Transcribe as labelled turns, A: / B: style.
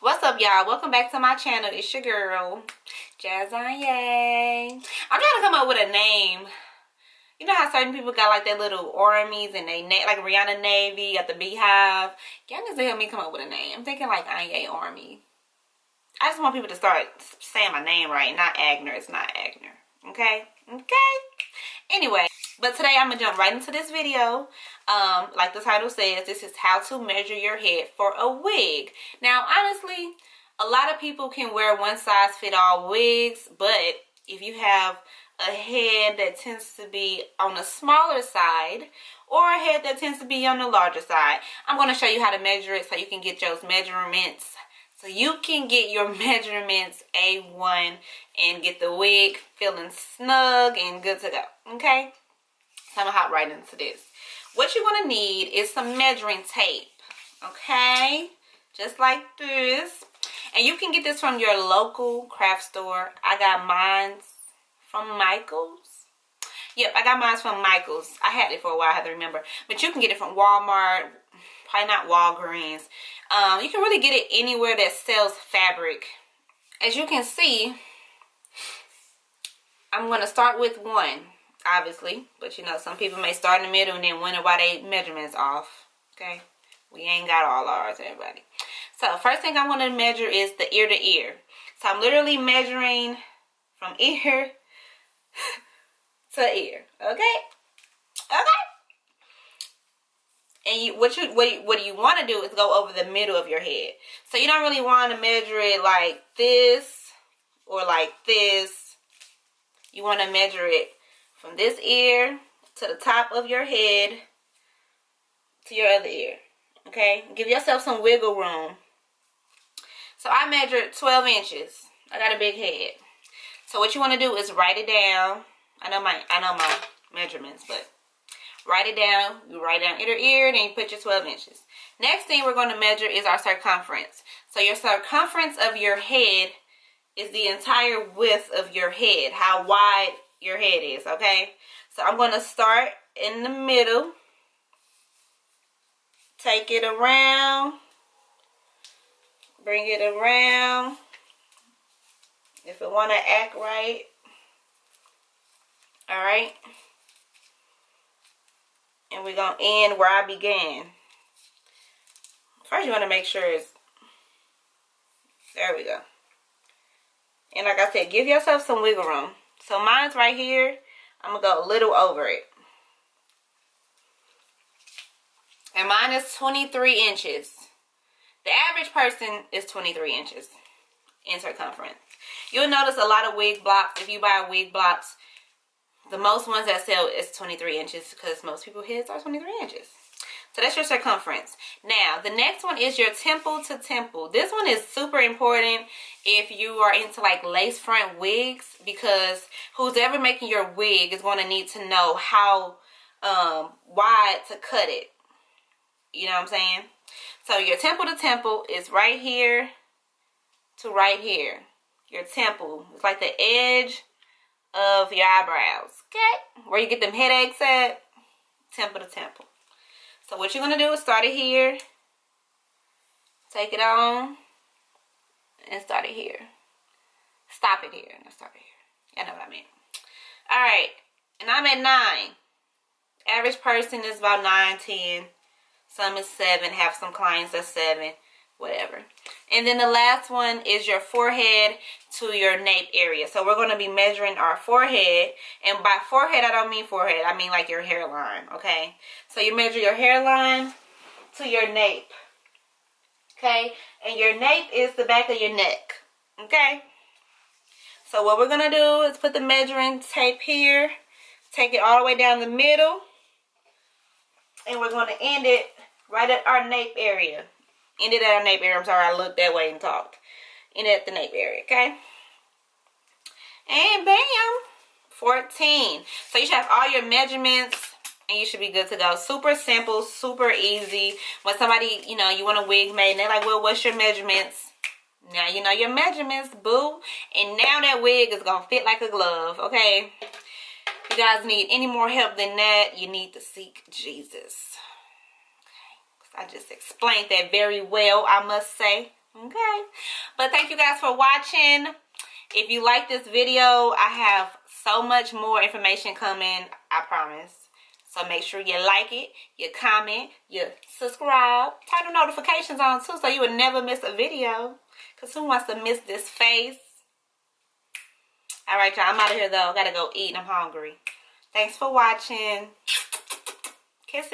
A: What's up, y'all? Welcome back to my channel. It's your girl, Jasx Aigner. I'm trying to come up with a name. You know how certain people got like their little armies and they like Rihanna Navy, got the beehive. Y'all need to help me come up with a name. I'm thinking like Aigner Army. I just want people to start saying my name right, not Aigner. It's not Aigner. Okay? Okay? Anyway, but today I'm gonna jump right into this video. Like the title says, this is how to measure your head for a wig. Now, honestly, a lot of people can wear one size fit all wigs, but if you have a head that tends to be on the smaller side or a head that tends to be on the larger side, I'm going to show you how to measure it so you can get those measurements. So you can get your measurements A1 and get the wig feeling snug and good to go. Okay? So I'm going to hop right into this. What you're going to need is some measuring tape. Okay? Just like this. And you can get this from your local craft store. I got mine from Michae'ls. Yep, I got mine from Michae'ls. I had it for a while, I have to remember. But you can get it from Walmart, probably not Walgreens. You can really get it anywhere that sells fabric. As you can see, I'm going to start with one, obviously. But you know, some people may start in the middle and then wonder why they measurements off. Okay? We ain't got all ours, everybody. So, first thing I want to measure is the ear to ear. So, I'm literally measuring from ear to ear. Okay? Okay? And what you want to do is go over the middle of your head. So, you don't really want to measure it like this or like this. You want to measure it from this ear to the top of your head to your other ear. Okay? Give yourself some wiggle room. So I measured 12 inches. I got a big head. So what you want to do is write it down. I know my measurements, but write it down. You write down ear to ear, then you put your 12 inches. Next thing we're going to measure is our circumference. So your circumference of your head is the entire width of your head, how wide your head is, okay? So I'm going to start in the middle. Take it around. Bring it around. If it want to act right. Alright. And we're going to end where I began. First you want to make sure it's... There we go. And like I said, give yourself some wiggle room. So mine's right here. I'm going to go a little over it. And mine is 23 inches. The average person is 23 inches in circumference. You'll notice a lot of wig blocks. If you buy wig blocks, the most ones that sell is 23 inches because most people's heads are 23 inches. So that's your circumference. Now, the next one is your temple to temple. This one is super important if you are into like lace front wigs because who's ever making your wig is going to need to know how wide to cut it. You know what I'm saying? So your temple to temple is right here to right here. Your temple. It's like the edge of your eyebrows. Okay? Where you get them headaches at. Temple to temple. So what you're going to do is start it here. Take it on. And start it here. Stop it here. And start it here. You know what I mean. Alright. And I'm at 9. Average person is about 9, 10. Some is 7. Have some clients that's 7. Whatever. And then the last one is your forehead to your nape area. So we're going to be measuring our forehead. And by forehead, I don't mean forehead. I mean like your hairline. Okay. So you measure your hairline to your nape. Okay. And your nape is the back of your neck. Okay. So what we're going to do is put the measuring tape here. Take it all the way down the middle. And we're going to end it right at our nape area. End it at our nape area. I'm sorry, I looked that way and talked. End it at the nape area, okay? And bam! 14. So you should have all your measurements and you should be good to go. Super simple, super easy. When somebody, you know, you want a wig made and they're like, well, what's your measurements? Now you know your measurements, boo. And now that wig is going to fit like a glove, okay? If you guys need any more help than that, you need to seek Jesus. I just explained that very well, I must say. Okay. But thank you guys for watching. If you like this video, I have so much more information coming, I promise. So make sure you like it, you comment, you subscribe, turn the notifications on too so you will never miss a video. Because who wants to miss this face? Alright, y'all, I'm out of here though. Gotta go eat and I'm hungry. Thanks for watching. Kisses.